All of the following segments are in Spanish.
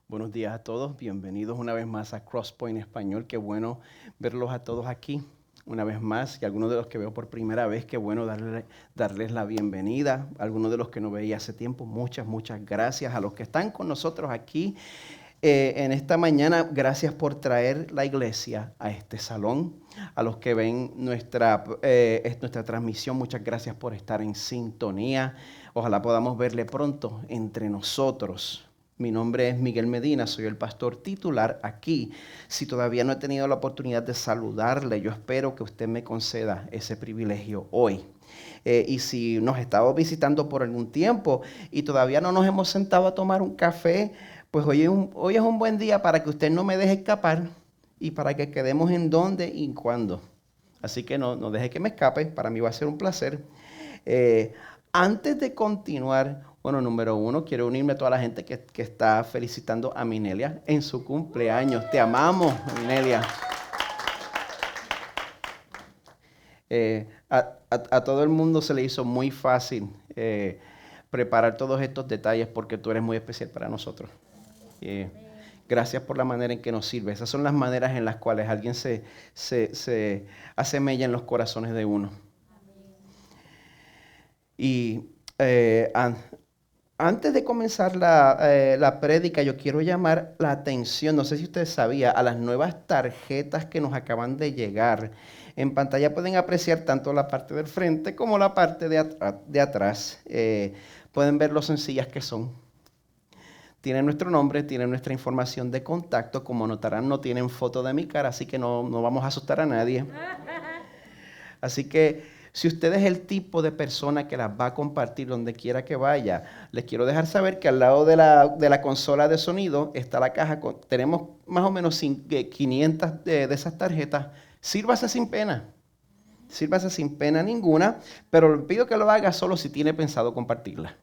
Buenos días a todos, bienvenidos una vez más a Crosspoint Español. Qué bueno verlos a todos aquí una vez más, y algunos de los que veo por primera vez, qué bueno darles la bienvenida. Algunos de los que no veía hace tiempo, muchas gracias. A los que están con nosotros aquí en esta mañana, gracias por traer la iglesia a este salón. A los que ven nuestra transmisión, muchas gracias por estar en sintonía. Ojalá podamos verle pronto entre nosotros. Mi nombre es Miguel Medina, soy el pastor titular aquí. Si todavía no he tenido la oportunidad de saludarle, yo espero que usted me conceda ese privilegio hoy. Y si nos estaba visitando por algún tiempo y todavía no nos hemos sentado a tomar un café, pues hoy es un buen día para que usted no me deje escapar y para que quedemos en dónde y cuándo. Así que no deje que me escape, para mí va a ser un placer. Antes de continuar, bueno, número uno, quiero unirme a toda la gente que está felicitando a Minelia en su cumpleaños. Te amamos, Minelia. A todo el mundo se le hizo muy fácil preparar todos estos detalles porque tú eres muy especial para nosotros. Gracias por la manera en que nos sirve. Esas son las maneras en las cuales alguien se hace mella en los corazones de uno. Y antes de comenzar la prédica, yo quiero llamar la atención, no sé si usted sabía, a las nuevas tarjetas que nos acaban de llegar. En pantalla pueden apreciar tanto la parte del frente como la parte de atrás. Pueden ver lo sencillas que son. Tienen nuestro nombre, tienen nuestra información de contacto. Como notarán, no tienen foto de mi cara, así que no vamos a asustar a nadie. Así que si usted es el tipo de persona que las va a compartir donde quiera que vaya, les quiero dejar saber que al lado de la consola de sonido está la caja. Tenemos más o menos 500 de esas tarjetas. Sírvase sin pena. Sírvase sin pena ninguna, pero le pido que lo haga solo si tiene pensado compartirla.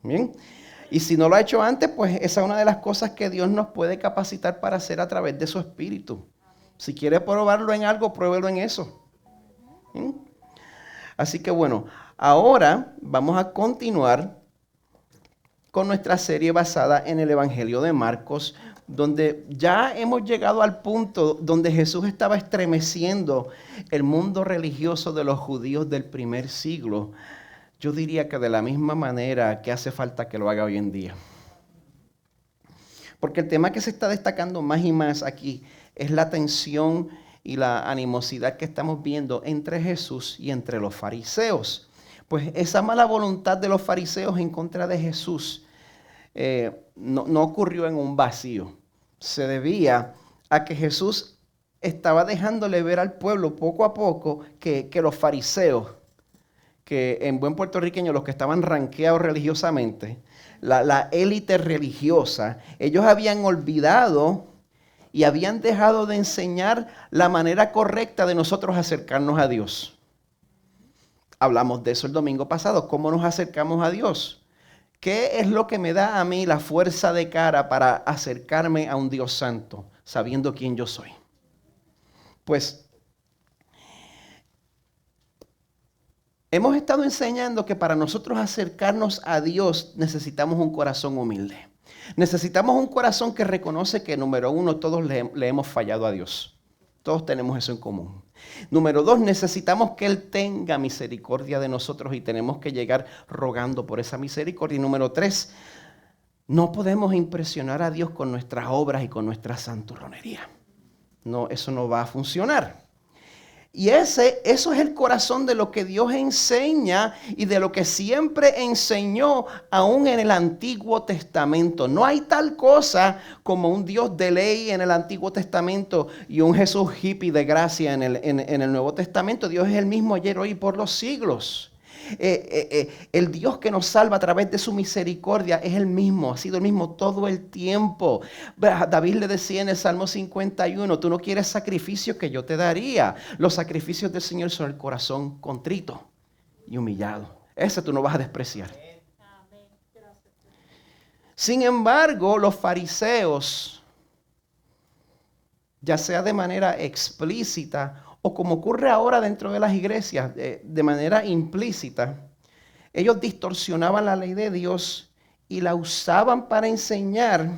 Bien. Y si no lo ha hecho antes, pues esa es una de las cosas que Dios nos puede capacitar para hacer a través de su Espíritu. Si quiere probarlo en algo, pruébelo en eso. ¿Sí? Así que bueno, ahora vamos a continuar con nuestra serie basada en el Evangelio de Marcos, donde ya hemos llegado al punto donde Jesús estaba estremeciendo el mundo religioso de los judíos del primer siglo. Yo diría que de la misma manera que hace falta que lo haga hoy en día. Porque el tema que se está destacando más y más aquí es la tensión y la animosidad que estamos viendo entre Jesús y entre los fariseos. Pues esa mala voluntad de los fariseos en contra de Jesús no ocurrió en un vacío. Se debía a que Jesús estaba dejándole ver al pueblo poco a poco que los fariseos, que en buen puertorriqueño los que estaban ranqueados religiosamente, la élite religiosa, ellos habían olvidado y habían dejado de enseñar la manera correcta de nosotros acercarnos a Dios. Hablamos de eso el domingo pasado, cómo nos acercamos a Dios. ¿Qué es lo que me da a mí la fuerza de cara para acercarme a un Dios santo, sabiendo quién yo soy? Pues hemos estado enseñando que para nosotros acercarnos a Dios necesitamos un corazón humilde. Necesitamos un corazón que reconoce que, número uno, todos le hemos fallado a Dios. Todos tenemos eso en común. Número dos, necesitamos que Él tenga misericordia de nosotros y tenemos que llegar rogando por esa misericordia. Y número tres, no podemos impresionar a Dios con nuestras obras y con nuestra santurronería. No, eso no va a funcionar. Y eso es el corazón de lo que Dios enseña y de lo que siempre enseñó aún en el Antiguo Testamento. No hay tal cosa como un Dios de ley en el Antiguo Testamento y un Jesús hippie de gracia en el Nuevo Testamento. Dios es el mismo ayer, hoy y por los siglos. El Dios que nos salva a través de su misericordia es el mismo, ha sido el mismo todo el tiempo. David le decía en el Salmo 51, tú no quieres sacrificios que yo te daría. Los sacrificios del Señor son el corazón contrito y humillado. Ese tú no vas a despreciar. Sin embargo, los fariseos, ya sea de manera explícita o como ocurre ahora dentro de las iglesias, de manera implícita, ellos distorsionaban la ley de Dios y la usaban para enseñar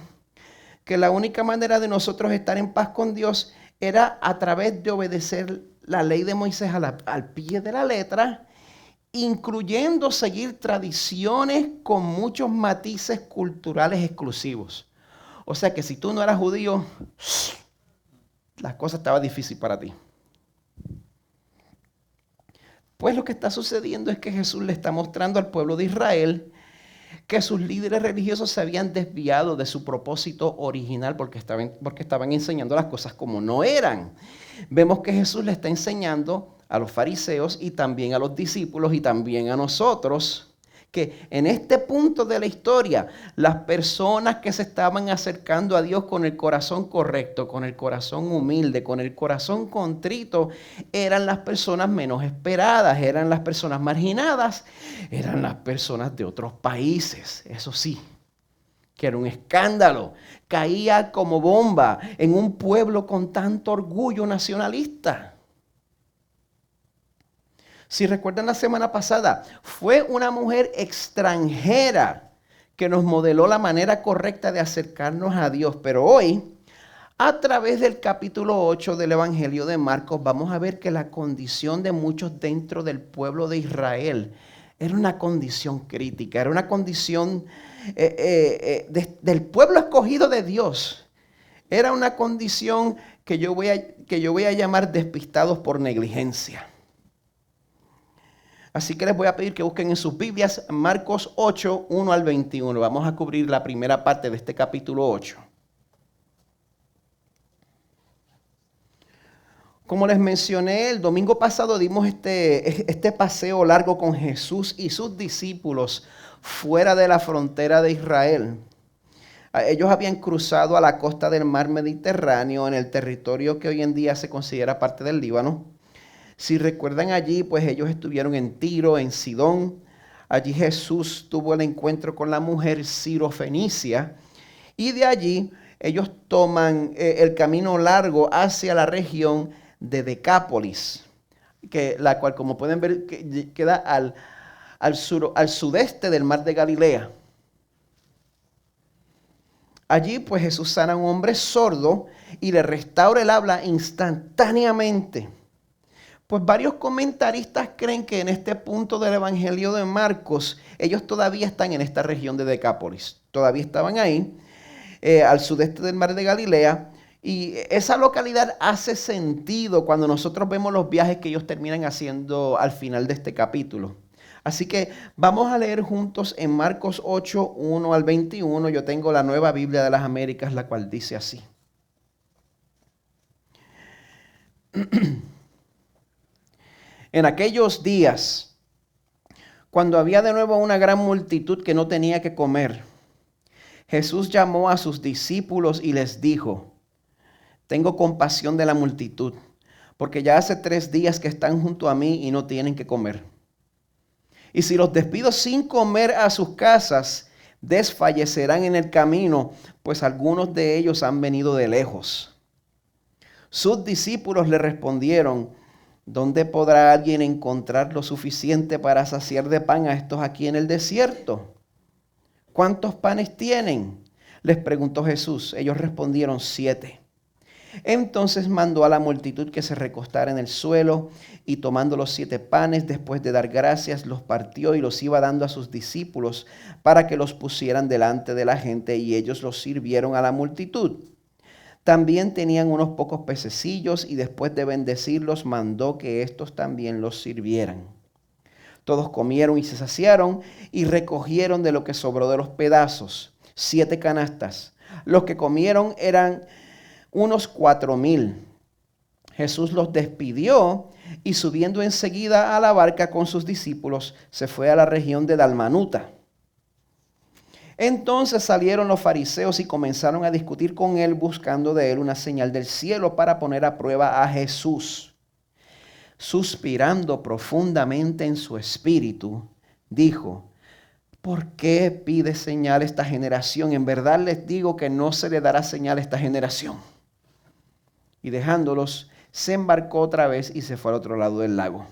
que la única manera de nosotros estar en paz con Dios era a través de obedecer la ley de Moisés al pie de la letra, incluyendo seguir tradiciones con muchos matices culturales exclusivos. O sea que si tú no eras judío, la cosa estaba difícil para ti. Pues lo que está sucediendo es que Jesús le está mostrando al pueblo de Israel que sus líderes religiosos se habían desviado de su propósito original porque estaban enseñando las cosas como no eran. Vemos que Jesús le está enseñando a los fariseos y también a los discípulos y también a nosotros que en este punto de la historia, las personas que se estaban acercando a Dios con el corazón correcto, con el corazón humilde, con el corazón contrito, eran las personas menos esperadas, eran las personas marginadas, eran las personas de otros países. Eso sí, que era un escándalo, caía como bomba en un pueblo con tanto orgullo nacionalista. Si recuerdan la semana pasada, fue una mujer extranjera que nos modeló la manera correcta de acercarnos a Dios. Pero hoy, a través del capítulo 8 del Evangelio de Marcos, vamos a ver que la condición de muchos dentro del pueblo de Israel era una condición crítica, era una condición del pueblo escogido de Dios. Era una condición que yo voy a llamar despistados por negligencia. Así que les voy a pedir que busquen en sus Biblias Marcos 8, 1 al 21. Vamos a cubrir la primera parte de este capítulo 8. Como les mencioné, el domingo pasado dimos este paseo largo con Jesús y sus discípulos fuera de la frontera de Israel. Ellos habían cruzado a la costa del mar Mediterráneo en el territorio que hoy en día se considera parte del Líbano. Si recuerdan allí, pues ellos estuvieron en Tiro, en Sidón. Allí Jesús tuvo el encuentro con la mujer Sirofenicia. Y de allí ellos toman el camino largo hacia la región de Decápolis, la cual, como pueden ver, queda al sudeste del mar de Galilea. Allí pues Jesús sana a un hombre sordo y le restaura el habla instantáneamente. Pues varios comentaristas creen que en este punto del Evangelio de Marcos, ellos todavía están en esta región de Decápolis. Todavía estaban ahí, al sudeste del mar de Galilea. Y esa localidad hace sentido cuando nosotros vemos los viajes que ellos terminan haciendo al final de este capítulo. Así que vamos a leer juntos en Marcos 8, 1 al 21. Yo tengo la Nueva Biblia de las Américas, la cual dice así. En aquellos días, cuando había de nuevo una gran multitud que no tenía que comer, Jesús llamó a sus discípulos y les dijo: tengo compasión de la multitud, porque ya hace 3 días que están junto a mí y no tienen que comer. Y si los despido sin comer a sus casas, desfallecerán en el camino, pues algunos de ellos han venido de lejos. Sus discípulos le respondieron: ¿dónde podrá alguien encontrar lo suficiente para saciar de pan a estos aquí en el desierto? ¿Cuántos panes tienen?, les preguntó Jesús. Ellos respondieron: 7. Entonces mandó a la multitud que se recostara en el suelo, y tomando los 7 panes, después de dar gracias, los partió y los iba dando a sus discípulos para que los pusieran delante de la gente, y ellos los sirvieron a la multitud. También tenían unos pocos pececillos, y después de bendecirlos mandó que estos también los sirvieran. Todos comieron y se saciaron, y recogieron de lo que sobró de los pedazos 7 canastas. Los que comieron eran unos 4,000. Jesús los despidió y, subiendo enseguida a la barca con sus discípulos, se fue a la región de Dalmanuta. Entonces salieron los fariseos y comenzaron a discutir con él, buscando de él una señal del cielo para poner a prueba a Jesús. Suspirando profundamente en su espíritu, dijo: ¿por qué pide señal esta generación? En verdad les digo que no se le dará señal a esta generación. Y dejándolos, se embarcó otra vez y se fue al otro lado del lago.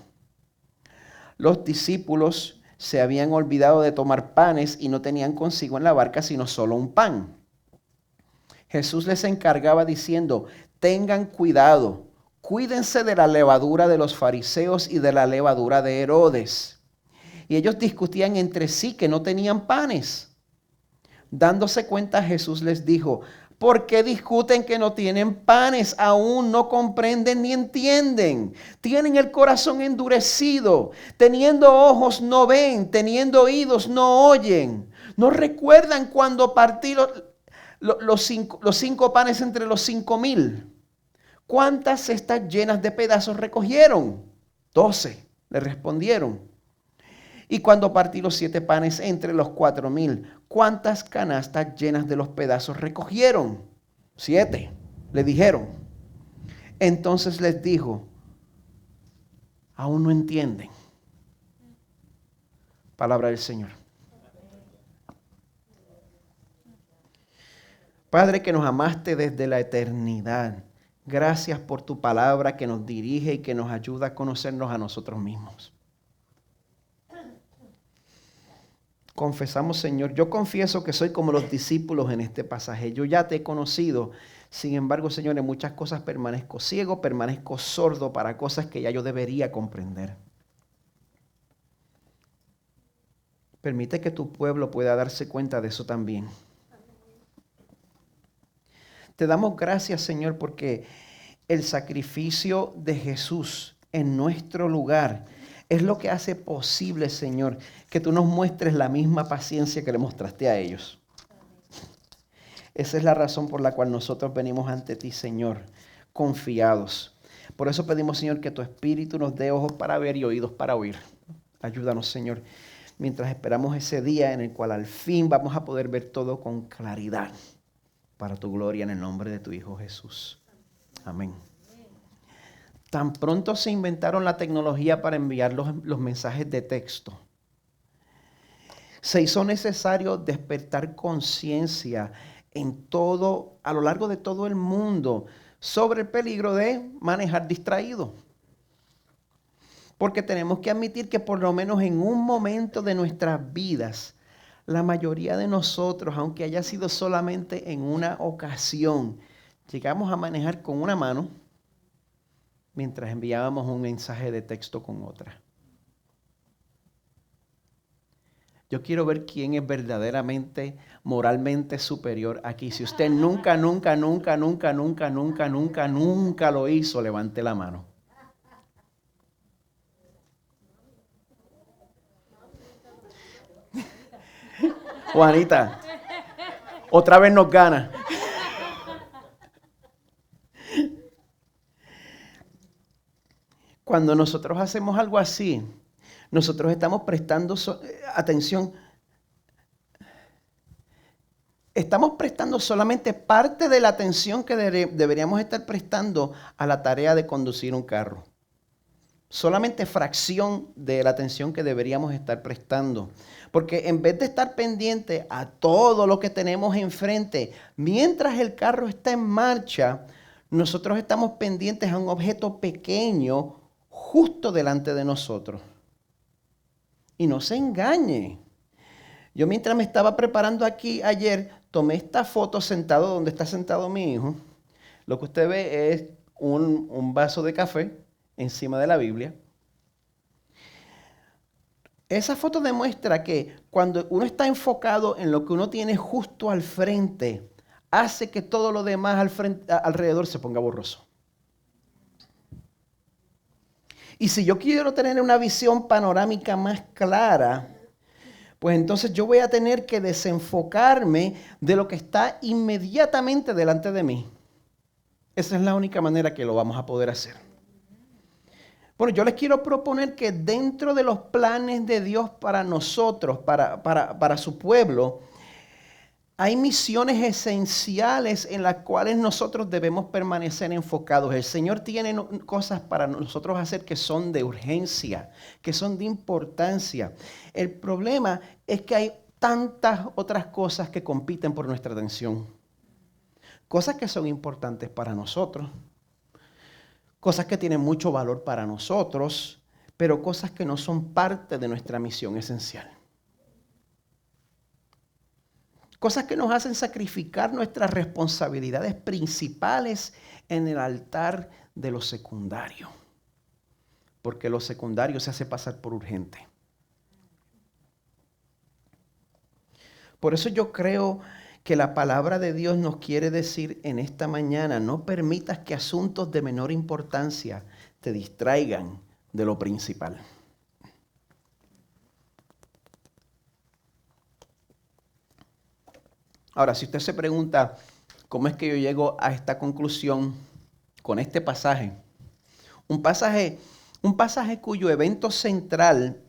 Los discípulos se habían olvidado de tomar panes y no tenían consigo en la barca sino solo un pan. Jesús les encargaba diciendo: tengan cuidado, cuídense de la levadura de los fariseos y de la levadura de Herodes. Y ellos discutían entre sí que no tenían panes. Dándose cuenta, Jesús les dijo: ¿por qué discuten que no tienen panes? Aún no comprenden ni entienden. Tienen el corazón endurecido. Teniendo ojos no ven, teniendo oídos no oyen. ¿No recuerdan cuando partí los 5 panes entre los 5,000? ¿Cuántas cestas llenas de pedazos recogieron? 12, le respondieron. Y cuando partí los 7 panes entre los 4,000, ¿cuántas canastas llenas de los pedazos recogieron? 7, le dijeron. Entonces les dijo: aún no entienden. Palabra del Señor. Padre, que nos amaste desde la eternidad, gracias por tu palabra que nos dirige y que nos ayuda a conocernos a nosotros mismos. Confesamos, Señor, yo confieso que soy como los discípulos en este pasaje. Yo ya te he conocido. Sin embargo, Señor, en muchas cosas permanezco ciego, permanezco sordo para cosas que ya yo debería comprender. Permite que tu pueblo pueda darse cuenta de eso también. Te damos gracias, Señor, porque el sacrificio de Jesús en nuestro lugar es lo que hace posible, Señor, que tú nos muestres la misma paciencia que le mostraste a ellos. Esa es la razón por la cual nosotros venimos ante ti, Señor, confiados. Por eso pedimos, Señor, que tu Espíritu nos dé ojos para ver y oídos para oír. Ayúdanos, Señor, mientras esperamos ese día en el cual al fin vamos a poder ver todo con claridad. Para tu gloria, en el nombre de tu Hijo Jesús. Amén. Tan pronto se inventaron la tecnología para enviar los mensajes de texto, se hizo necesario despertar conciencia a lo largo de todo el mundo sobre el peligro de manejar distraído. Porque tenemos que admitir que por lo menos en un momento de nuestras vidas, la mayoría de nosotros, aunque haya sido solamente en una ocasión, llegamos a manejar con una mano mientras enviábamos un mensaje de texto con otra. Yo quiero ver quién es verdaderamente, moralmente superior aquí. Si usted nunca lo hizo, levante la mano. Juanita, otra vez nos gana. Cuando nosotros hacemos algo así, nosotros estamos prestando atención. Estamos prestando solamente parte de la atención que deberíamos estar prestando a la tarea de conducir un carro. Solamente fracción de la atención que deberíamos estar prestando. Porque en vez de estar pendiente a todo lo que tenemos enfrente, mientras el carro está en marcha, nosotros estamos pendientes a un objeto pequeño justo delante de nosotros. Y no se engañe. Yo mientras me estaba preparando aquí ayer, tomé esta foto sentado donde está sentado mi hijo. Lo que usted ve es un vaso de café encima de la Biblia. Esa foto demuestra que cuando uno está enfocado en lo que uno tiene justo al frente, hace que todo lo demás alrededor se ponga borroso. Y si yo quiero tener una visión panorámica más clara, pues entonces yo voy a tener que desenfocarme de lo que está inmediatamente delante de mí. Esa es la única manera que lo vamos a poder hacer. Bueno, yo les quiero proponer que dentro de los planes de Dios para nosotros, para su pueblo, hay misiones esenciales en las cuales nosotros debemos permanecer enfocados. El Señor tiene cosas para nosotros hacer que son de urgencia, que son de importancia. El problema es que hay tantas otras cosas que compiten por nuestra atención. Cosas que son importantes para nosotros, cosas que tienen mucho valor para nosotros, pero cosas que no son parte de nuestra misión esencial. Cosas que nos hacen sacrificar nuestras responsabilidades principales en el altar de lo secundario. Porque lo secundario se hace pasar por urgente. Por eso yo creo que la palabra de Dios nos quiere decir en esta mañana: no permitas que asuntos de menor importancia te distraigan de lo principal. Ahora, si usted se pregunta cómo es que yo llego a esta conclusión con este pasaje, un pasaje cuyo evento central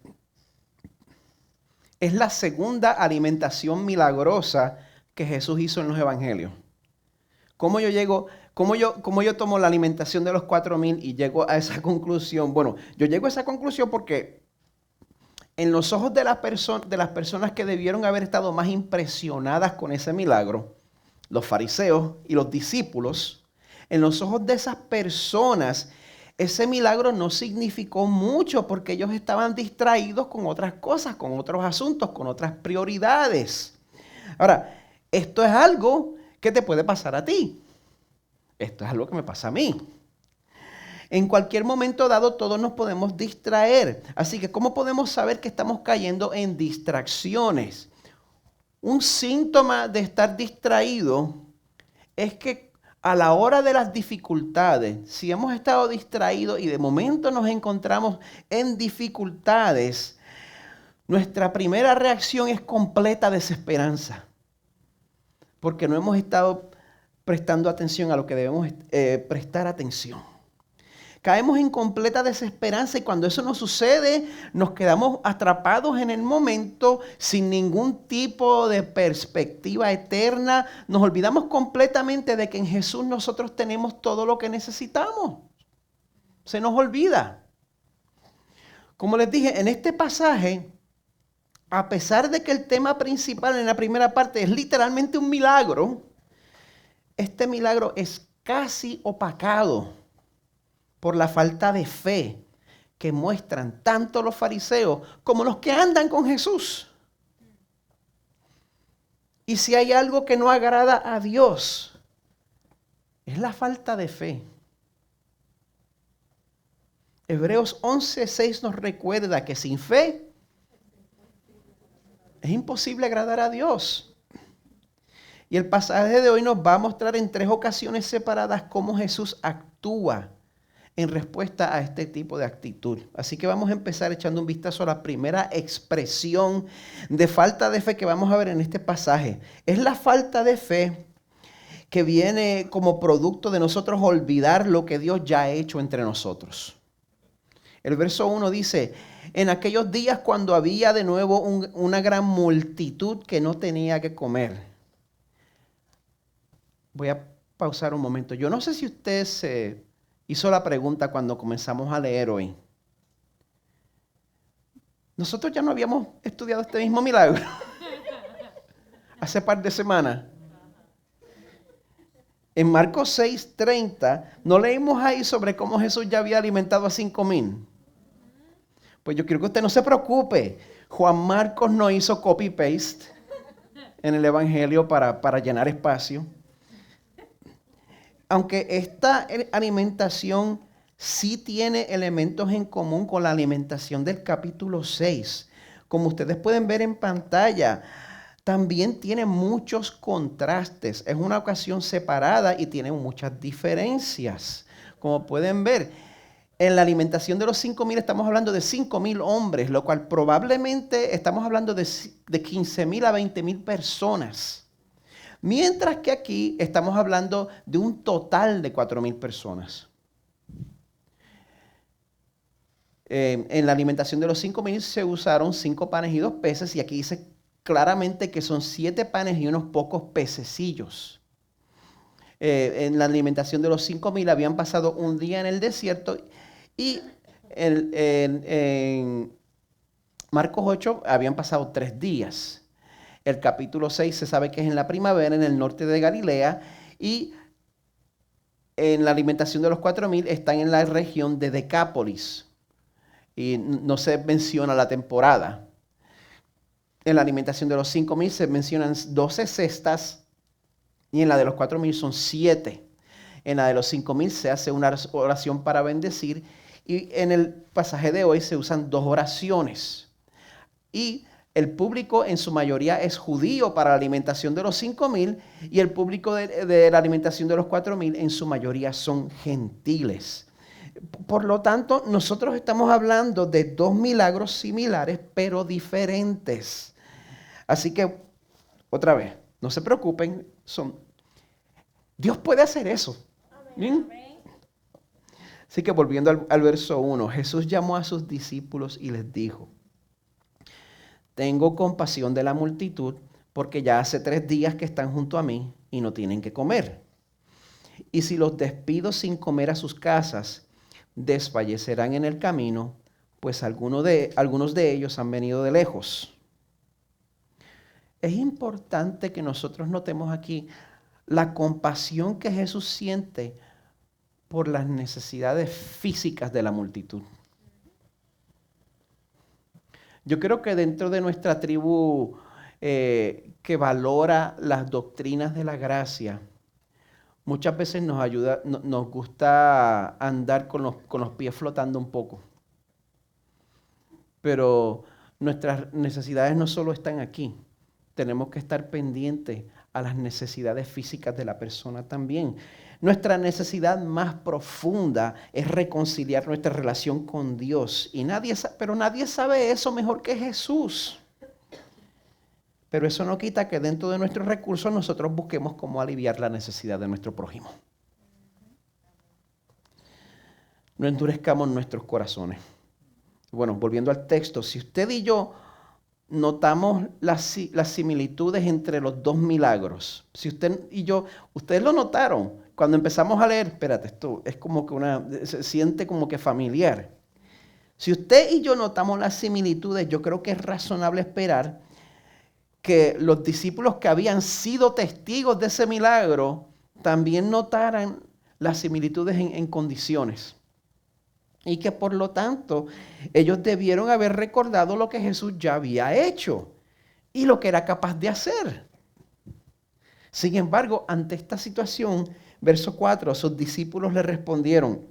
es la segunda alimentación milagrosa que Jesús hizo en los evangelios. ¿Cómo yo tomo la alimentación de los 4,000 y llego a esa conclusión? Bueno, yo llego a esa conclusión porque en los ojos de las personas que debieron haber estado más impresionadas con ese milagro, los fariseos y los discípulos, en los ojos de esas personas, ese milagro no significó mucho porque ellos estaban distraídos con otras cosas, con otros asuntos, con otras prioridades. Ahora, esto es algo que te puede pasar a ti. Esto es algo que me pasa a mí. En cualquier momento dado todos nos podemos distraer. Así que, ¿cómo podemos saber que estamos cayendo en distracciones? Un síntoma de estar distraído es que a la hora de las dificultades, si hemos estado distraídos y de momento nos encontramos en dificultades, nuestra primera reacción es completa desesperanza. Porque no hemos estado prestando atención a lo que debemos prestar atención. Caemos en completa desesperanza y cuando eso nos sucede, nos quedamos atrapados en el momento sin ningún tipo de perspectiva eterna. Nos olvidamos completamente de que en Jesús nosotros tenemos todo lo que necesitamos. Se nos olvida. Como les dije, en este pasaje, a pesar de que el tema principal en la primera parte es literalmente un milagro, este milagro es casi opacado por la falta de fe que muestran tanto los fariseos como los que andan con Jesús. Y si hay algo que no agrada a Dios, es la falta de fe. Hebreos 11:6 nos recuerda que sin fe es imposible agradar a Dios. Y el pasaje de hoy nos va a mostrar en 3 ocasiones separadas cómo Jesús actúa en respuesta a este tipo de actitud. Así que vamos a empezar echando un vistazo a la primera expresión de falta de fe que vamos a ver en este pasaje. Es la falta de fe que viene como producto de nosotros olvidar lo que Dios ya ha hecho entre nosotros. El verso 1 dice: en aquellos días cuando había de nuevo una gran multitud que no tenía que comer. Voy a pausar un momento. Yo no sé si usted se hizo la pregunta cuando comenzamos a leer hoy. Nosotros ya no habíamos estudiado este mismo milagro hace par de semanas. En Marcos 6:30, ¿no leímos ahí sobre cómo Jesús ya había alimentado a 5,000? Pues yo quiero que usted no se preocupe. Juan Marcos no hizo copy-paste en el Evangelio para llenar espacio. Aunque esta alimentación sí tiene elementos en común con la alimentación del capítulo 6. Como ustedes pueden ver en pantalla, también tiene muchos contrastes. Es una ocasión separada y tiene muchas diferencias. Como pueden ver, en la alimentación de los 5,000 estamos hablando de 5,000 hombres, lo cual probablemente estamos hablando de 15,000 a 20,000 personas. Mientras que aquí estamos hablando de un total de 4,000 personas. En la alimentación de los 5,000 se usaron 5 panes y 2 peces, y aquí dice claramente que son 7 panes y unos pocos pececillos. En la alimentación de los 5,000 habían pasado un día en el desierto, y en Marcos 8 habían pasado 3 días. El capítulo 6 se sabe que es en la primavera en el norte de Galilea, y en la alimentación de los 4,000 están en la región de Decápolis. y no se menciona la temporada. En la alimentación de los 5,000 se mencionan 12 cestas y en la de los 4,000 son 7. En la de los 5,000 se hace una oración para bendecir y en el pasaje de hoy se usan 2 oraciones. Y el público en su mayoría es judío para la alimentación de los 5,000 y el público de la alimentación de los 4,000 en su mayoría son gentiles. Por lo tanto, nosotros estamos hablando de 2 milagros similares pero diferentes. Así que, otra vez, no se preocupen, Dios puede hacer eso. ¿Bien? Así que volviendo al verso 1, Jesús llamó a sus discípulos y les dijo: tengo compasión de la multitud porque ya hace 3 días que están junto a mí y no tienen que comer. Y si los despido sin comer a sus casas, desfallecerán en el camino, pues algunos de ellos han venido de lejos. Es importante que nosotros notemos aquí la compasión que Jesús siente por las necesidades físicas de la multitud. Yo creo que dentro de nuestra tribu que valora las doctrinas de la gracia, muchas veces nos gusta andar con los pies flotando un poco. Pero nuestras necesidades no solo están aquí. Tenemos que estar pendientes a las necesidades físicas de la persona también. Nuestra necesidad más profunda es reconciliar nuestra relación con Dios. Pero nadie sabe eso mejor que Jesús. Pero eso no quita que dentro de nuestros recursos nosotros busquemos cómo aliviar la necesidad de nuestro prójimo. No endurezcamos nuestros corazones. Bueno, volviendo al texto, si usted y yo notamos las similitudes entre los 2 milagros, si usted y yo, ustedes lo notaron, cuando empezamos a leer, espérate, esto es como que se siente como que familiar. Si usted y yo notamos las similitudes, yo creo que es razonable esperar que los discípulos que habían sido testigos de ese milagro también notaran las similitudes en condiciones. Y que por lo tanto ellos debieron haber recordado lo que Jesús ya había hecho y lo que era capaz de hacer. Sin embargo, ante esta situación, verso 4, sus discípulos le respondieron: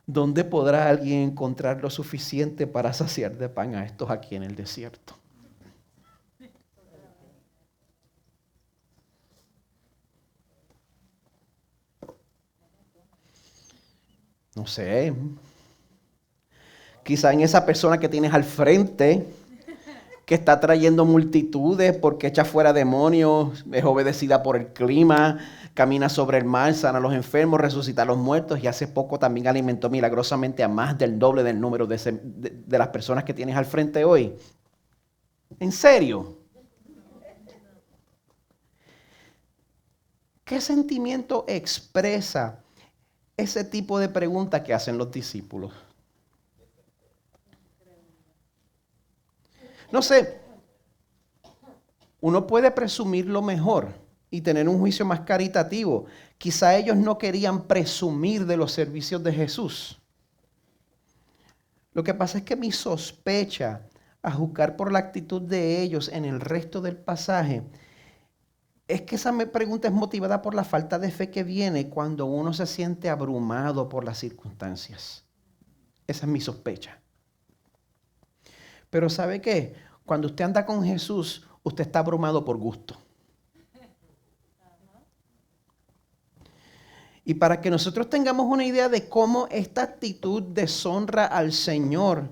¿dónde podrá alguien encontrar lo suficiente para saciar de pan a estos aquí en el desierto? No sé. Quizá en esa persona que tienes al frente, que está trayendo multitudes porque echa fuera demonios, es obedecida por el clima, camina sobre el mar, sana a los enfermos, resucita a los muertos y hace poco también alimentó milagrosamente a más del doble del número de las personas que tienes al frente hoy. ¿En serio? ¿Qué sentimiento expresa ese tipo de pregunta que hacen los discípulos? No sé, uno puede presumir lo mejor y tener un juicio más caritativo. Quizá ellos no querían presumir de los servicios de Jesús. Lo que pasa es que mi sospecha, a juzgar por la actitud de ellos en el resto del pasaje, es que esa pregunta es motivada por la falta de fe que viene cuando uno se siente abrumado por las circunstancias. Esa es mi sospecha. Pero ¿sabe qué? Cuando usted anda con Jesús, usted está abrumado por gusto. Y para que nosotros tengamos una idea de cómo esta actitud deshonra al Señor,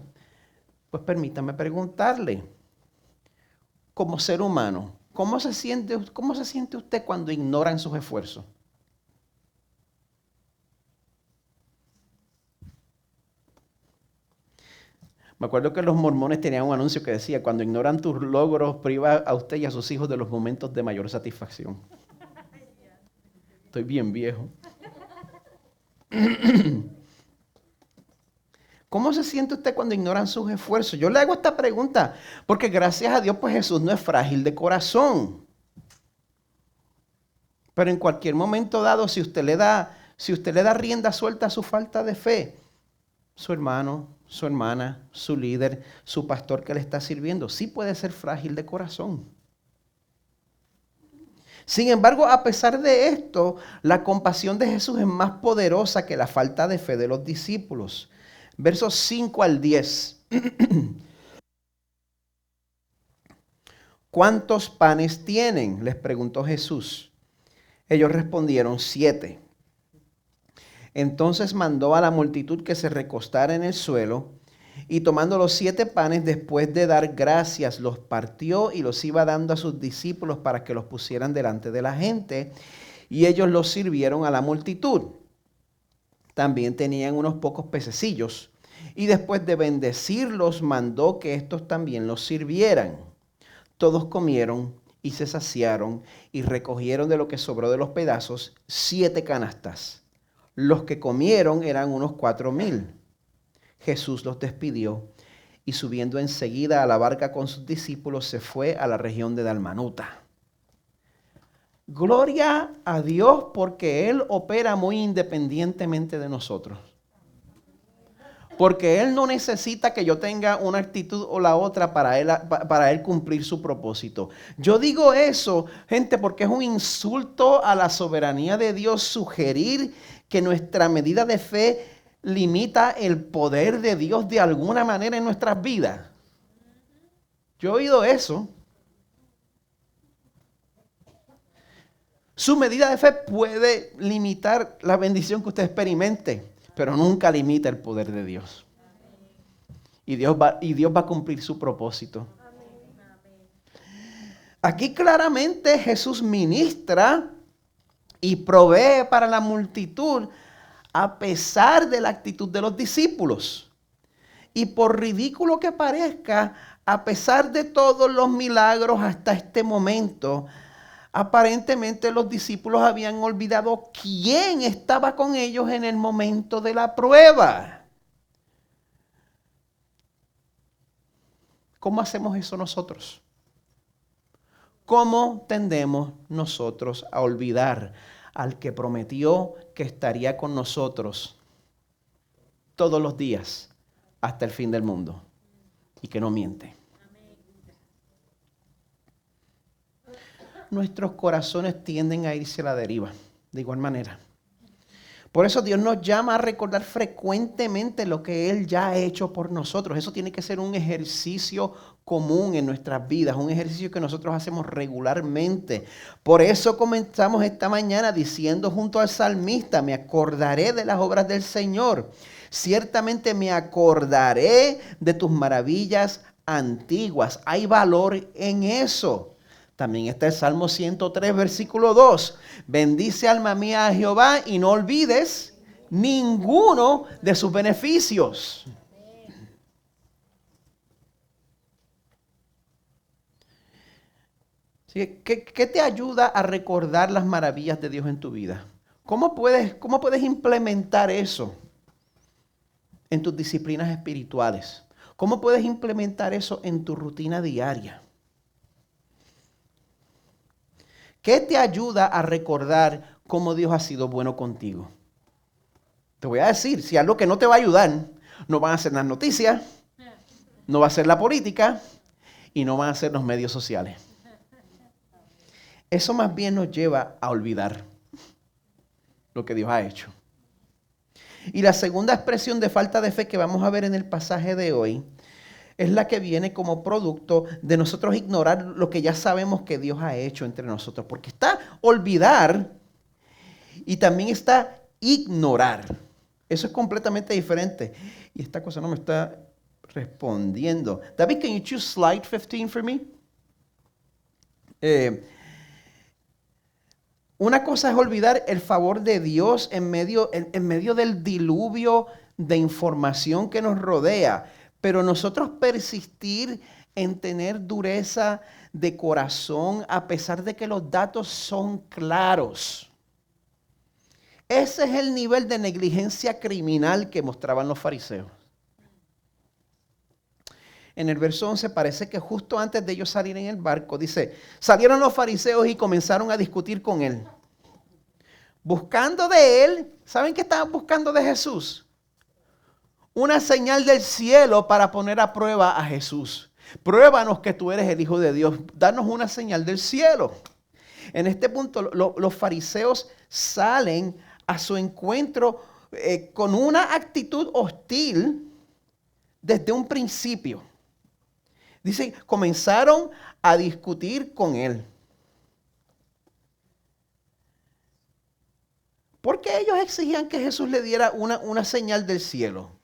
pues permítame preguntarle, como ser humano, ¿cómo se siente usted cuando ignoran sus esfuerzos? Me acuerdo que los mormones tenían un anuncio que decía: cuando ignoran tus logros, priva a usted y a sus hijos de los momentos de mayor satisfacción. Estoy bien viejo. ¿Cómo se siente usted cuando ignoran sus esfuerzos? Yo le hago esta pregunta porque gracias a Dios, pues Jesús no es frágil de corazón. Pero en cualquier momento dado, si usted le da rienda suelta a su falta de fe, su hermano, su hermana, su líder, su pastor que le está sirviendo. Sí puede ser frágil de corazón. Sin embargo, a pesar de esto, la compasión de Jesús es más poderosa que la falta de fe de los discípulos. Versos 5 al 10. ¿Cuántos panes tienen?, les preguntó Jesús. Ellos respondieron, 7. Entonces mandó a la multitud que se recostara en el suelo, y tomando los 7 panes, después de dar gracias, los partió y los iba dando a sus discípulos para que los pusieran delante de la gente, y ellos los sirvieron a la multitud. También tenían unos pocos pececillos, y después de bendecirlos, mandó que estos también los sirvieran. Todos comieron y se saciaron, y recogieron de lo que sobró de los pedazos 7 canastas. Los que comieron eran unos 4,000. Jesús los despidió y subiendo enseguida a la barca con sus discípulos se fue a la región de Dalmanuta. Gloria a Dios porque Él opera muy independientemente de nosotros. Porque Él no necesita que yo tenga una actitud o la otra para Él cumplir su propósito. Yo digo eso, gente, porque es un insulto a la soberanía de Dios sugerir que nuestra medida de fe limita el poder de Dios de alguna manera en nuestras vidas. Yo he oído eso. Su medida de fe puede limitar la bendición que usted experimente, pero nunca limita el poder de Dios. Y Dios va a cumplir su propósito. Aquí claramente Jesús ministra y provee para la multitud a pesar de la actitud de los discípulos. Y por ridículo que parezca, a pesar de todos los milagros hasta este momento, aparentemente los discípulos habían olvidado quién estaba con ellos en el momento de la prueba. ¿Cómo hacemos eso nosotros? ¿Cómo tendemos nosotros a olvidar al que prometió que estaría con nosotros todos los días hasta el fin del mundo y que no miente? Nuestros corazones tienden a irse a la deriva, de igual manera. Por eso Dios nos llama a recordar frecuentemente lo que Él ya ha hecho por nosotros. Eso tiene que ser un ejercicio común en nuestras vidas, un ejercicio que nosotros hacemos regularmente. Por eso comenzamos esta mañana diciendo junto al salmista, me acordaré de las obras del Señor. Ciertamente me acordaré de tus maravillas antiguas. Hay valor en eso. También está el Salmo 103, versículo 2. Bendice alma mía a Jehová y no olvides ninguno de sus beneficios. ¿Sí? ¿Qué te ayuda a recordar las maravillas de Dios en tu vida? ¿Cómo puedes implementar eso en tus disciplinas espirituales? ¿Cómo puedes implementar eso en tu rutina diaria? ¿Qué te ayuda a recordar cómo Dios ha sido bueno contigo? Te voy a decir, si algo que no te va a ayudar, no van a ser las noticias, no va a ser la política y no van a ser los medios sociales. Eso más bien nos lleva a olvidar lo que Dios ha hecho. Y la segunda expresión de falta de fe que vamos a ver en el pasaje de hoy es la que viene como producto de nosotros ignorar lo que ya sabemos que Dios ha hecho entre nosotros. Porque está olvidar y también está ignorar. Eso es completamente diferente. Y esta cosa no me está respondiendo. David, can you choose slide 15 for me? Una cosa es olvidar el favor de Dios en medio del diluvio de información que nos rodea. Pero nosotros persistir en tener dureza de corazón a pesar de que los datos son claros. Ese es el nivel de negligencia criminal que mostraban los fariseos. En el verso 11 parece que justo antes de ellos salir en el barco, dice, salieron los fariseos y comenzaron a discutir con él. Buscando de él, ¿saben qué estaban buscando de Jesús? una señal del cielo para poner a prueba a Jesús. Pruébanos que tú eres el Hijo de Dios. Danos una señal del cielo. En este punto, los fariseos salen a su encuentro con una actitud hostil desde un principio. Dice, comenzaron a discutir con él. ¿Por qué ellos exigían que Jesús le diera una señal del cielo?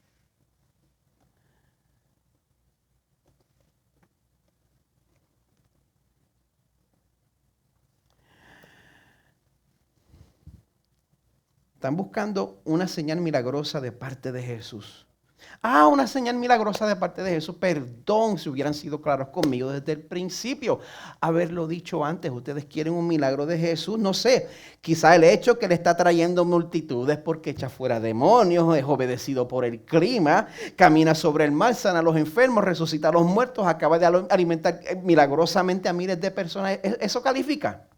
Están buscando una señal milagrosa de parte de Jesús. Una señal milagrosa de parte de Jesús. Perdón si hubieran sido claros conmigo desde el principio. Haberlo dicho antes. Ustedes quieren un milagro de Jesús. No sé. Quizá el hecho que le está trayendo multitudes porque echa fuera demonios, es obedecido por el clima, camina sobre el mar, sana a los enfermos, resucita a los muertos, acaba de alimentar milagrosamente a miles de personas. ¿Eso califica?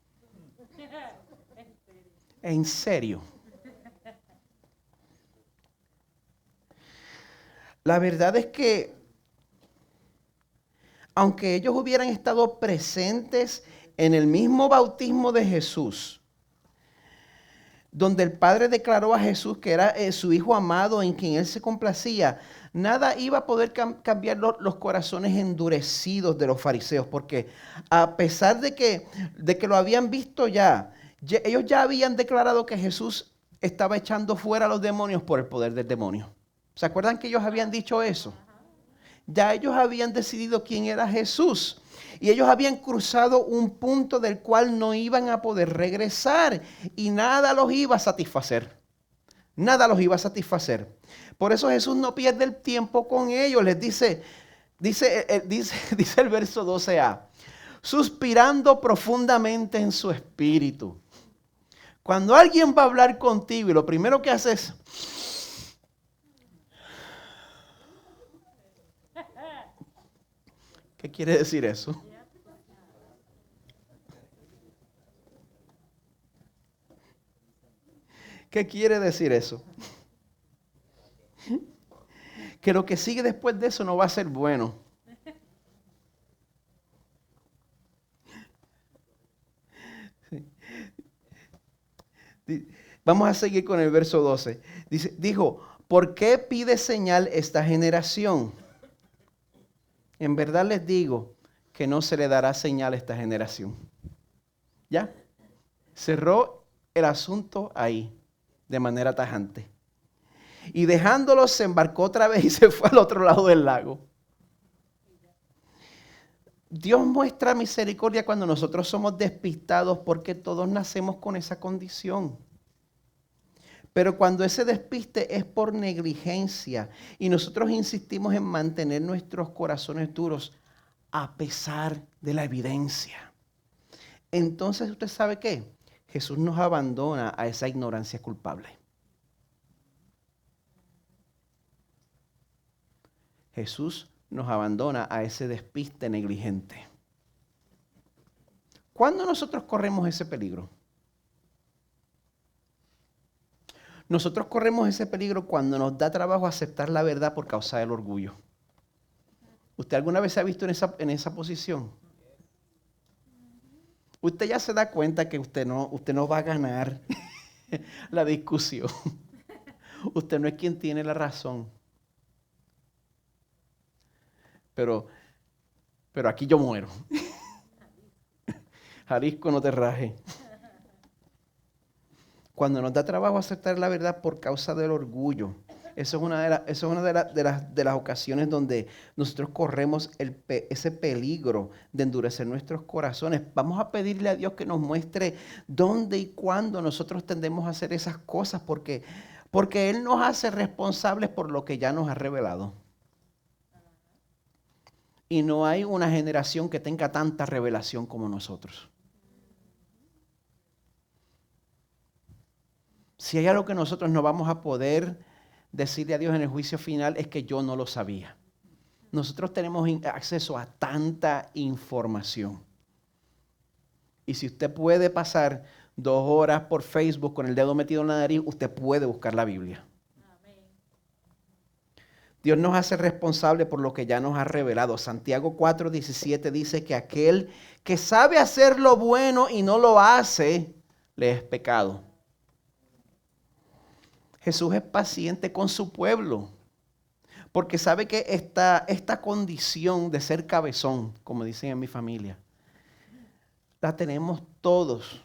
¿En serio? La verdad es que, aunque ellos hubieran estado presentes en el mismo bautismo de Jesús, donde el Padre declaró a Jesús que era su Hijo amado en quien Él se complacía, nada iba a poder cambiar los corazones endurecidos de los fariseos, porque a pesar de que lo habían visto ellos ya habían declarado que Jesús estaba echando fuera a los demonios por el poder del demonio. ¿Se acuerdan que ellos habían dicho eso? Ya ellos habían decidido quién era Jesús. Y ellos habían cruzado un punto del cual no iban a poder regresar. Y nada los iba a satisfacer. Nada los iba a satisfacer. Por eso Jesús no pierde el tiempo con ellos. Les dice el verso 12a. Suspirando profundamente en su espíritu. Cuando alguien va a hablar contigo y lo primero que hace es... ¿Qué quiere decir eso? ¿Qué quiere decir eso? Que lo que sigue después de eso no va a ser bueno. Vamos a seguir con el verso 12. Dijo, ¿por qué pide señal esta generación? En verdad les digo que no se le dará señal a esta generación. ¿Ya? Cerró el asunto ahí, de manera tajante. Y dejándolos se embarcó otra vez y se fue al otro lado del lago. Dios muestra misericordia cuando nosotros somos despistados porque todos nacemos con esa condición. Pero cuando ese despiste es por negligencia y nosotros insistimos en mantener nuestros corazones duros a pesar de la evidencia, entonces usted sabe qué, Jesús nos abandona a esa ignorancia culpable. Jesús nos abandona a ese despiste negligente. ¿Cuándo nosotros corremos ese peligro? Nosotros corremos ese peligro cuando nos da trabajo aceptar la verdad por causa del orgullo. ¿Usted alguna vez se ha visto en esa posición? Usted ya se da cuenta que usted no va a ganar la discusión. Usted no es quien tiene la razón. Pero aquí yo muero. Jalisco, no te raje. Cuando nos da trabajo aceptar la verdad por causa del orgullo, eso es una de las ocasiones donde nosotros corremos ese peligro de endurecer nuestros corazones. Vamos a pedirle a Dios que nos muestre dónde y cuándo nosotros tendemos a hacer esas cosas, porque Él nos hace responsables por lo que ya nos ha revelado. Y no hay una generación que tenga tanta revelación como nosotros. Si hay algo que nosotros no vamos a poder decirle a Dios en el juicio final es que yo no lo sabía. Nosotros tenemos acceso a tanta información. Y si usted puede pasar 2 horas por Facebook con el dedo metido en la nariz, usted puede buscar la Biblia. Dios nos hace responsable por lo que ya nos ha revelado. Santiago 4:17 dice que aquel que sabe hacer lo bueno y no lo hace, le es pecado. Jesús es paciente con su pueblo, porque sabe que esta condición de ser cabezón, como dicen en mi familia, la tenemos todos.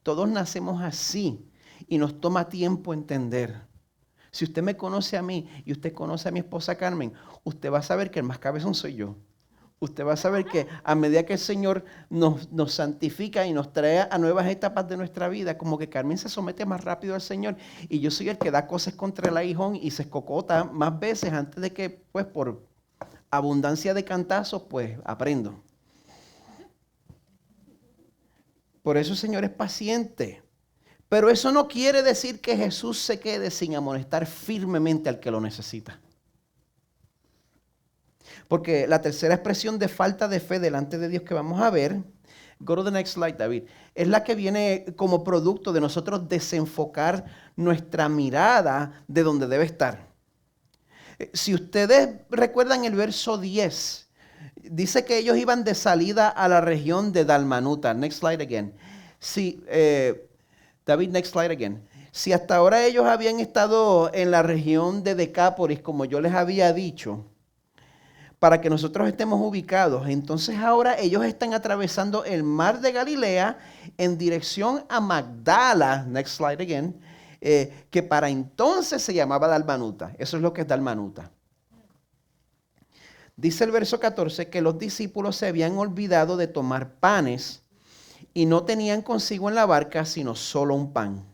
Todos nacemos así y nos toma tiempo entender. Si usted me conoce a mí y usted conoce a mi esposa Carmen, usted va a saber que el más cabezón soy yo. Usted va a saber que a medida que el Señor nos santifica y nos trae a nuevas etapas de nuestra vida, como que Carmen se somete más rápido al Señor y yo soy el que da cosas contra el aguijón y se escocota más veces antes de que, pues por abundancia de cantazos, pues aprendo. Por eso el Señor es paciente. Pero eso no quiere decir que Jesús se quede sin amonestar firmemente al que lo necesita. Porque la tercera expresión de falta de fe delante de Dios que vamos a ver, go to the next slide, David, es la que viene como producto de nosotros desenfocar nuestra mirada de donde debe estar. Si ustedes recuerdan el verso 10, dice que ellos iban de salida a la región de Dalmanuta. Next slide again. Sí, David, next slide again. Si hasta ahora ellos habían estado en la región de Decápolis, como yo les había dicho, para que nosotros estemos ubicados, entonces ahora ellos están atravesando el mar de Galilea en dirección a Magdala, next slide again, que para entonces se llamaba Dalmanuta. Eso es lo que es Dalmanuta. Dice el verso 14 que los discípulos se habían olvidado de tomar panes y no tenían consigo en la barca sino solo un pan.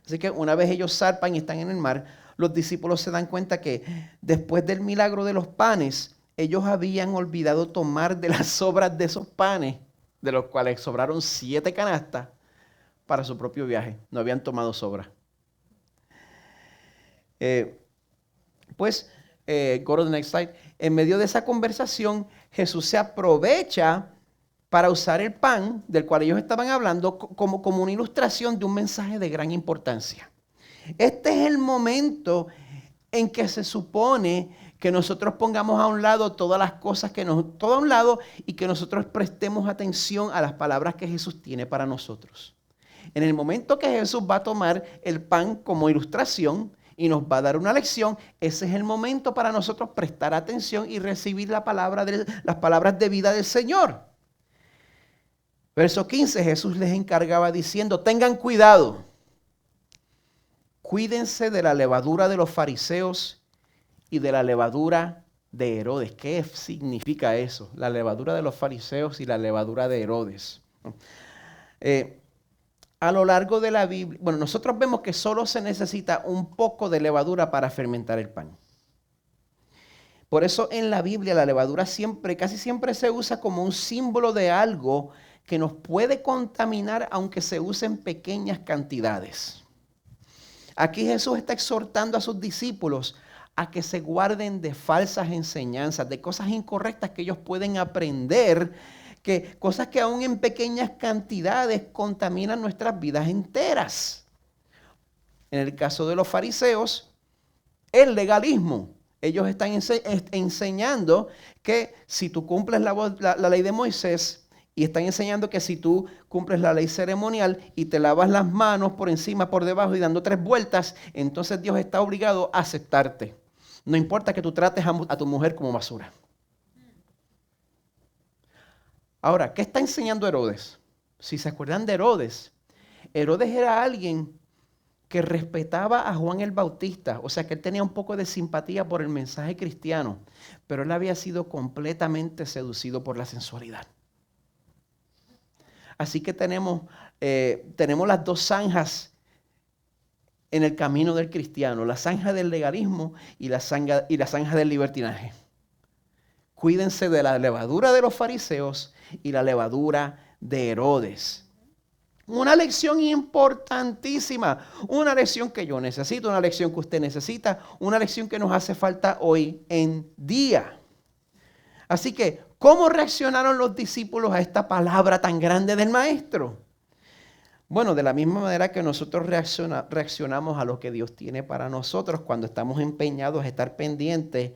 Así que una vez ellos zarpan y están en el mar, los discípulos se dan cuenta que después del milagro de los panes, ellos habían olvidado tomar de las sobras de esos panes, de los cuales sobraron 7 canastas para su propio viaje. No habían tomado sobras. Go to the next slide. En medio de esa conversación, Jesús se aprovecha para usar el pan del cual ellos estaban hablando como una ilustración de un mensaje de gran importancia. Este es el momento en que se supone que nosotros pongamos a un lado todas las cosas todo a un lado y que nosotros prestemos atención a las palabras que Jesús tiene para nosotros. En el momento que Jesús va a tomar el pan como ilustración y nos va a dar una lección, ese es el momento para nosotros prestar atención y recibir las palabras de vida del Señor. Verso 15, Jesús les encargaba diciendo, tengan cuidado. Cuídense de la levadura de los fariseos y de la levadura de Herodes. ¿Qué significa eso? La levadura de los fariseos y la levadura de Herodes. A lo largo de la Biblia, nosotros vemos que solo se necesita un poco de levadura para fermentar el pan. Por eso en la Biblia la levadura casi siempre se usa como un símbolo de algo que nos puede contaminar aunque se use en pequeñas cantidades. Aquí Jesús está exhortando a sus discípulos a que se guarden de falsas enseñanzas, de cosas incorrectas que ellos pueden aprender, cosas que aún en pequeñas cantidades contaminan nuestras vidas enteras. En el caso de los fariseos, el legalismo. Ellos están enseñando que si tú cumples la ley de Moisés, y están enseñando que si tú cumples la ley ceremonial y te lavas las manos por encima, por debajo y dando 3 vueltas, entonces Dios está obligado a aceptarte. No importa que tú trates a tu mujer como basura. Ahora, ¿qué está enseñando Herodes? Si se acuerdan de Herodes, Herodes era alguien que respetaba a Juan el Bautista, o sea que él tenía un poco de simpatía por el mensaje cristiano, pero él había sido completamente seducido por la sensualidad. Así que tenemos las 2 zanjas en el camino del cristiano, la zanja del legalismo y la zanja del libertinaje. Cuídense de la levadura de los fariseos y la levadura de Herodes. Una lección importantísima, una lección que yo necesito, una lección que usted necesita, una lección que nos hace falta hoy en día. Así que, ¿cómo reaccionaron los discípulos a esta palabra tan grande del maestro? Bueno, de la misma manera que nosotros reaccionamos a lo que Dios tiene para nosotros cuando estamos empeñados a estar pendientes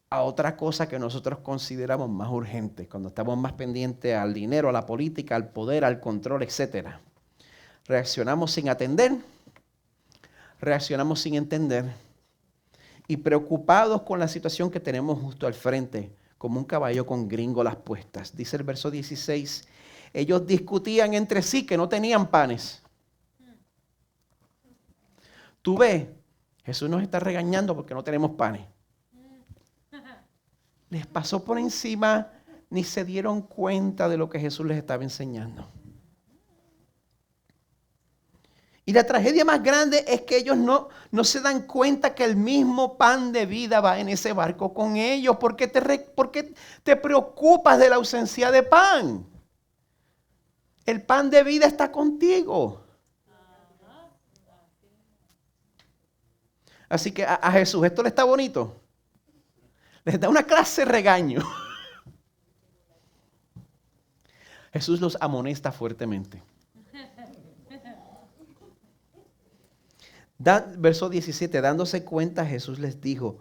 a otra cosa que nosotros consideramos más urgente, cuando estamos más pendientes al dinero, a la política, al poder, al control, etcétera. Reaccionamos sin atender, reaccionamos sin entender y preocupados con la situación que tenemos justo al frente, como un caballo con gringolas puestas. Dice el verso 16, ellos discutían entre sí que no tenían panes. Tú ves, Jesús nos está regañando porque no tenemos panes. Les pasó por encima, ni se dieron cuenta de lo que Jesús les estaba enseñando. Y la tragedia más grande es que ellos no se dan cuenta que el mismo pan de vida va en ese barco con ellos. ¿Por qué te preocupas de la ausencia de pan? El pan de vida está contigo. Así que a Jesús esto le está bonito. Les da una clase de regaño. Jesús los amonesta fuertemente. Verso 17, dándose cuenta, Jesús les dijo,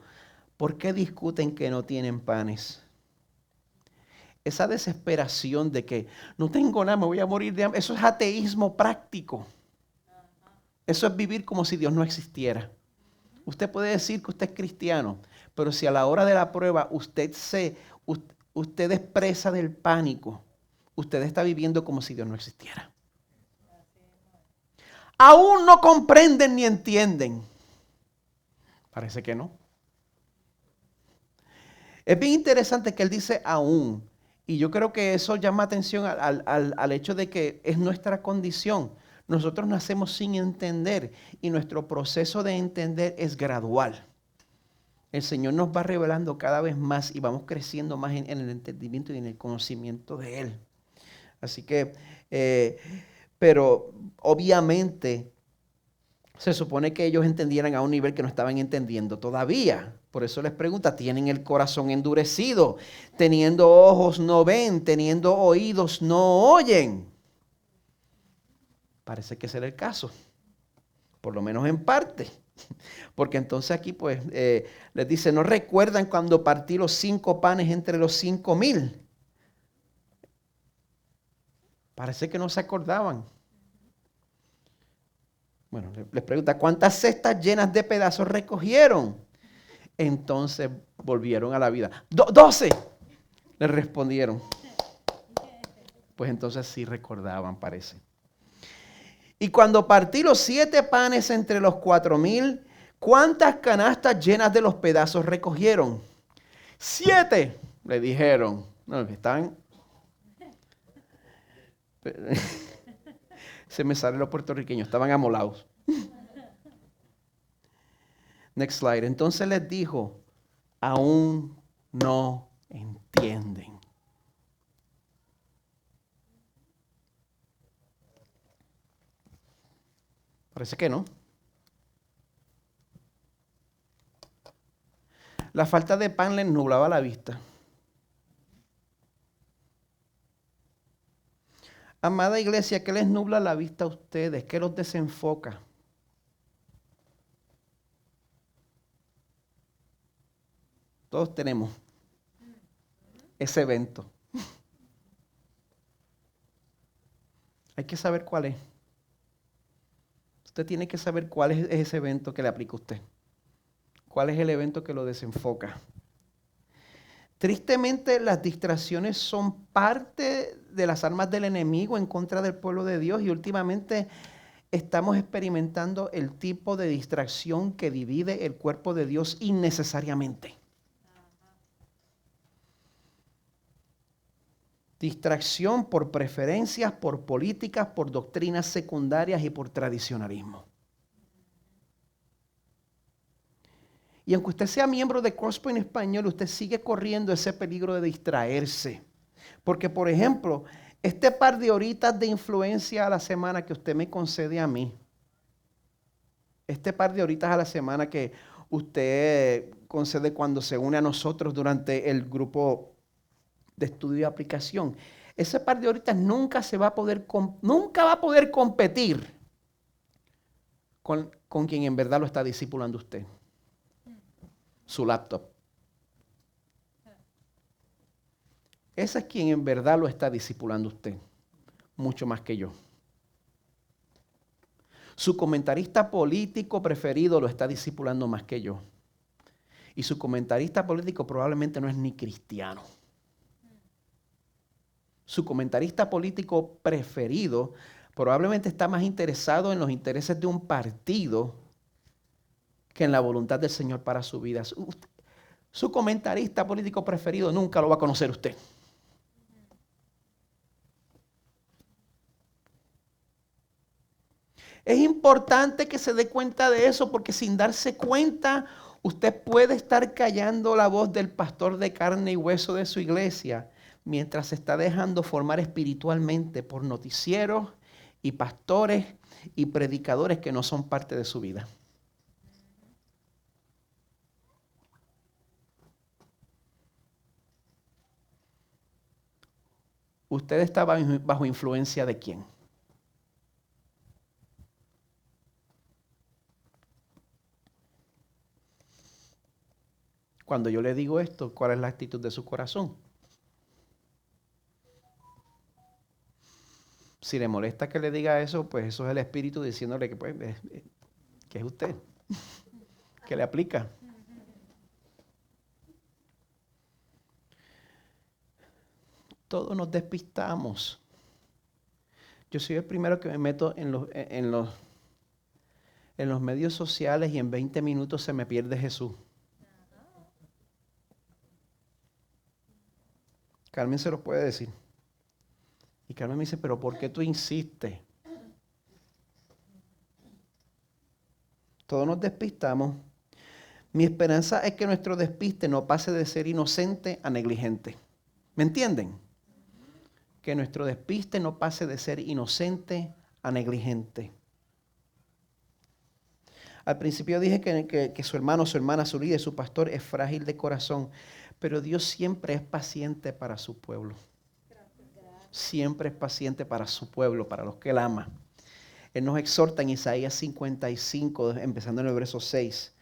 ¿por qué discuten que no tienen panes? Esa desesperación de que no tengo nada, me voy a morir de hambre, eso es ateísmo práctico. Eso es vivir como si Dios no existiera. Usted puede decir que usted es cristiano, pero si a la hora de la prueba usted es presa del pánico, usted está viviendo como si Dios no existiera. Aún no comprenden ni entienden. Parece que no. Es bien interesante que él dice aún. Y yo creo que eso llama atención al hecho de que es nuestra condición. Nosotros nacemos sin entender y nuestro proceso de entender es gradual. El Señor nos va revelando cada vez más y vamos creciendo más en el entendimiento y en el conocimiento de Él. Así que, pero obviamente se supone que ellos entendieran a un nivel que no estaban entendiendo todavía. Por eso les pregunta, ¿tienen el corazón endurecido? Teniendo ojos no ven, teniendo oídos no oyen. Parece que ese era el caso, por lo menos en parte. Porque entonces aquí pues les dice, ¿no recuerdan cuando partí los 5 panes entre los 5,000? Parece que no se acordaban. Bueno, les pregunta, ¿cuántas cestas llenas de pedazos recogieron? Entonces volvieron a la vida. 12, le respondieron. Pues entonces sí recordaban, parece. Y cuando partí los 7 panes entre los 4,000, ¿cuántas canastas llenas de los pedazos recogieron? 7, le dijeron. No, están... Se me salen los puertorriqueños, estaban amolados. Next slide. Entonces les dijo, aún no entienden. Parece que no. La falta de pan les nublaba la vista. Amada iglesia, ¿qué les nubla la vista a ustedes? ¿Qué los desenfoca? Todos tenemos ese evento. Hay que saber cuál es. Usted tiene que saber cuál es ese evento que le aplica a usted. ¿Cuál es el evento que lo desenfoca? Tristemente, las distracciones son parte de las armas del enemigo en contra del pueblo de Dios y últimamente estamos experimentando el tipo de distracción que divide el cuerpo de Dios innecesariamente. Distracción por preferencias, por políticas, por doctrinas secundarias y por tradicionalismo. Y aunque usted sea miembro de Crosspoint Español, usted sigue corriendo ese peligro de distraerse. Porque, por ejemplo, este par de horitas de influencia a la semana que usted me concede a mí, este par de horitas a la semana que usted concede cuando se une a nosotros durante el grupo de estudio y aplicación, ese par de horitas nunca va a poder competir con quien en verdad lo está discipulando usted. Su laptop. Ese es quien en verdad lo está discipulando usted, mucho más que yo. Su comentarista político preferido lo está discipulando más que yo. Y su comentarista político probablemente no es ni cristiano. Su comentarista político preferido probablemente está más interesado en los intereses de un partido que en la voluntad del Señor para su vida. Su comentarista político preferido nunca lo va a conocer usted. Es importante que se dé cuenta de eso, porque sin darse cuenta, usted puede estar callando la voz del pastor de carne y hueso de su iglesia, mientras se está dejando formar espiritualmente por noticieros y pastores y predicadores que no son parte de su vida. ¿Usted está bajo influencia de quién? Cuando yo le digo esto, ¿cuál es la actitud de su corazón? Si le molesta que le diga eso, pues eso es el Espíritu diciéndole que, pues, que es usted, que le aplica. Todos nos despistamos. Yo soy el primero que me meto en los medios sociales y en 20 minutos se me pierde Jesús. Carmen se lo puede decir. Y Carmen me dice, pero ¿por qué tú insistes? Todos nos despistamos. Mi esperanza es que nuestro despiste no pase de ser inocente a negligente. ¿Me entienden? Que nuestro despiste no pase de ser inocente a negligente. Al principio dije que su hermano, su hermana, su líder, su pastor es frágil de corazón, pero Dios siempre es paciente para su pueblo. Siempre es paciente para su pueblo, para los que Él ama. Él nos exhorta en Isaías 55, empezando en el verso 6.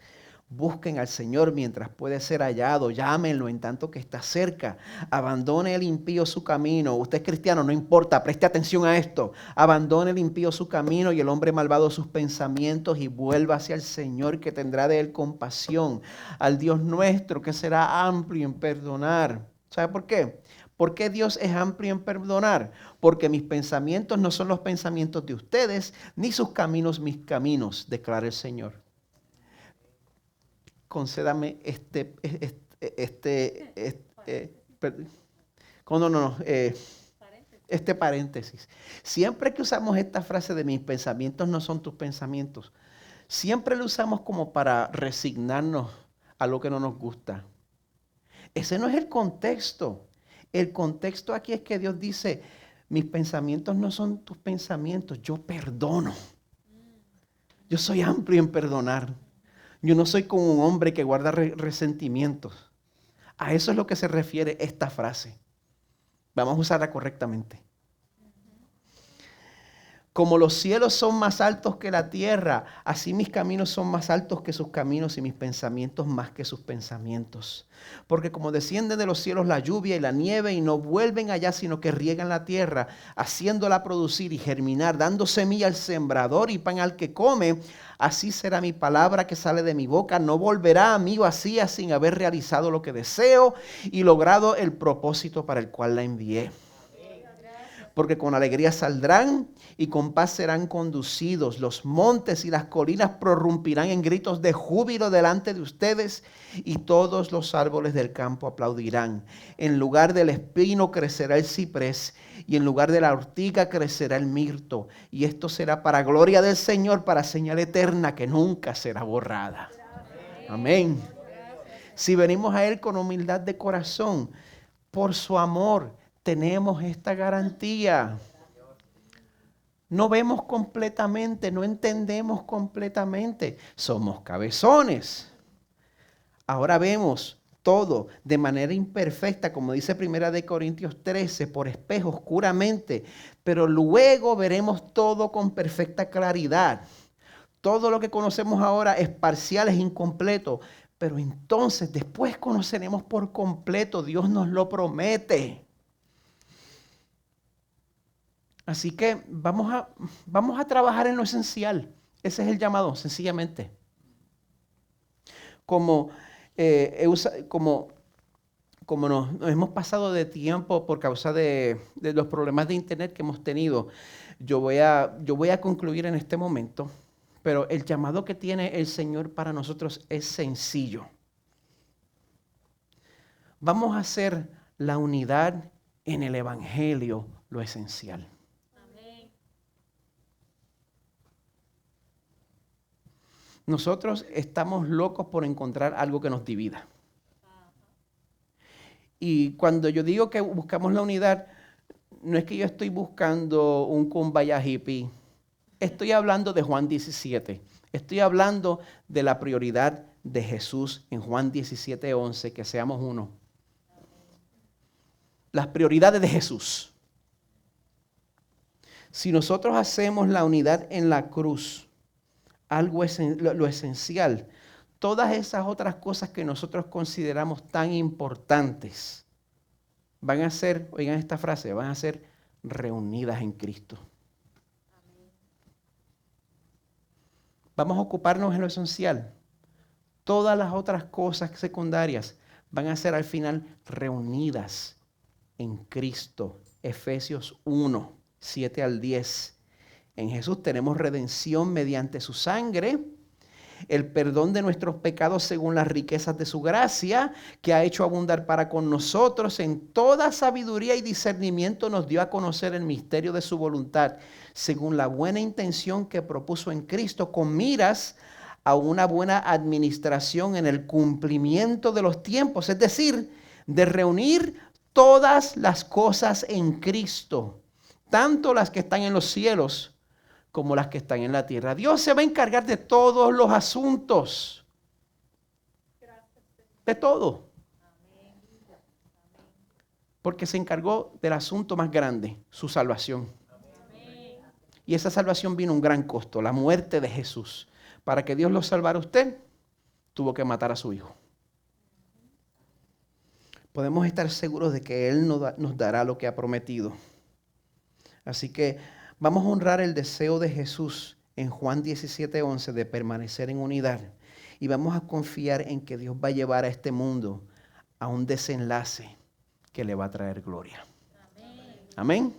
Busquen al Señor mientras puede ser hallado, llámenlo en tanto que está cerca. Abandone el impío su camino. Usted es cristiano, no importa, preste atención a esto. Abandone el impío su camino y el hombre malvado sus pensamientos y vuelva hacia el Señor, que tendrá de él compasión. Al Dios nuestro, que será amplio en perdonar. ¿Sabe por qué? ¿Por qué Dios es amplio en perdonar? Porque mis pensamientos no son los pensamientos de ustedes, ni sus caminos mis caminos, declara el Señor. Concédame este paréntesis. Siempre que usamos esta frase de mis pensamientos no son tus pensamientos, siempre lo usamos como para resignarnos a lo que no nos gusta. Ese no es el contexto. El contexto aquí es que Dios dice, mis pensamientos no son tus pensamientos, yo perdono. Yo soy amplio en perdonar. Yo no soy como un hombre que guarda resentimientos. A eso es lo que se refiere esta frase. Vamos a usarla correctamente. Como los cielos son más altos que la tierra, así mis caminos son más altos que sus caminos y mis pensamientos más que sus pensamientos. Porque como descienden de los cielos la lluvia y la nieve y no vuelven allá, sino que riegan la tierra, haciéndola producir y germinar, dando semilla al sembrador y pan al que come, así será mi palabra que sale de mi boca. No volverá a mí vacía sin haber realizado lo que deseo y logrado el propósito para el cual la envié. Porque con alegría saldrán y con paz serán conducidos. Los montes y las colinas prorrumpirán en gritos de júbilo delante de ustedes y todos los árboles del campo aplaudirán. En lugar del espino crecerá el ciprés y en lugar de la ortiga crecerá el mirto. Y esto será para gloria del Señor, para señal eterna que nunca será borrada. Amén. Si venimos a Él con humildad de corazón, por su amor, tenemos esta garantía. No vemos completamente, no entendemos completamente. Somos cabezones. Ahora vemos todo de manera imperfecta, como dice 1 Corintios 13, por espejo, oscuramente, pero luego veremos todo con perfecta claridad. Todo lo que conocemos ahora es parcial, es incompleto, pero entonces después conoceremos por completo, Dios nos lo promete. Así que vamos a trabajar en lo esencial. Ese es el llamado, sencillamente. Como nos hemos pasado de tiempo por causa de los problemas de internet que hemos tenido, yo voy a concluir en este momento, pero el llamado que tiene el Señor para nosotros es sencillo. Vamos a hacer la unidad en el Evangelio lo esencial. Nosotros estamos locos por encontrar algo que nos divida. Y cuando yo digo que buscamos la unidad, no es que yo estoy buscando un kumbaya hippie. Estoy hablando de Juan 17. Estoy hablando de la prioridad de Jesús en Juan 17:11, que seamos uno. Las prioridades de Jesús. Si nosotros hacemos la unidad en la cruz, lo esencial, todas esas otras cosas que nosotros consideramos tan importantes van a ser, oigan esta frase, van a ser reunidas en Cristo. Vamos a ocuparnos en lo esencial. Todas las otras cosas secundarias van a ser al final reunidas en Cristo. Efesios 1, 7 al 10. En Jesús tenemos redención mediante su sangre, el perdón de nuestros pecados según las riquezas de su gracia, que ha hecho abundar para con nosotros en toda sabiduría y discernimiento, nos dio a conocer el misterio de su voluntad, según la buena intención que propuso en Cristo, con miras a una buena administración en el cumplimiento de los tiempos, es decir, de reunir todas las cosas en Cristo, tanto las que están en los cielos como las que están en la tierra. Dios se va a encargar de todos los asuntos. De todo. Porque se encargó del asunto más grande, su salvación. Y esa salvación vino a un gran costo, la muerte de Jesús. Para que Dios lo salvara a usted, tuvo que matar a su hijo. Podemos estar seguros de que Él nos dará lo que ha prometido. Así que vamos a honrar el deseo de Jesús en Juan 17:11 de permanecer en unidad. Y vamos a confiar en que Dios va a llevar a este mundo a un desenlace que le va a traer gloria. Amén. Amén.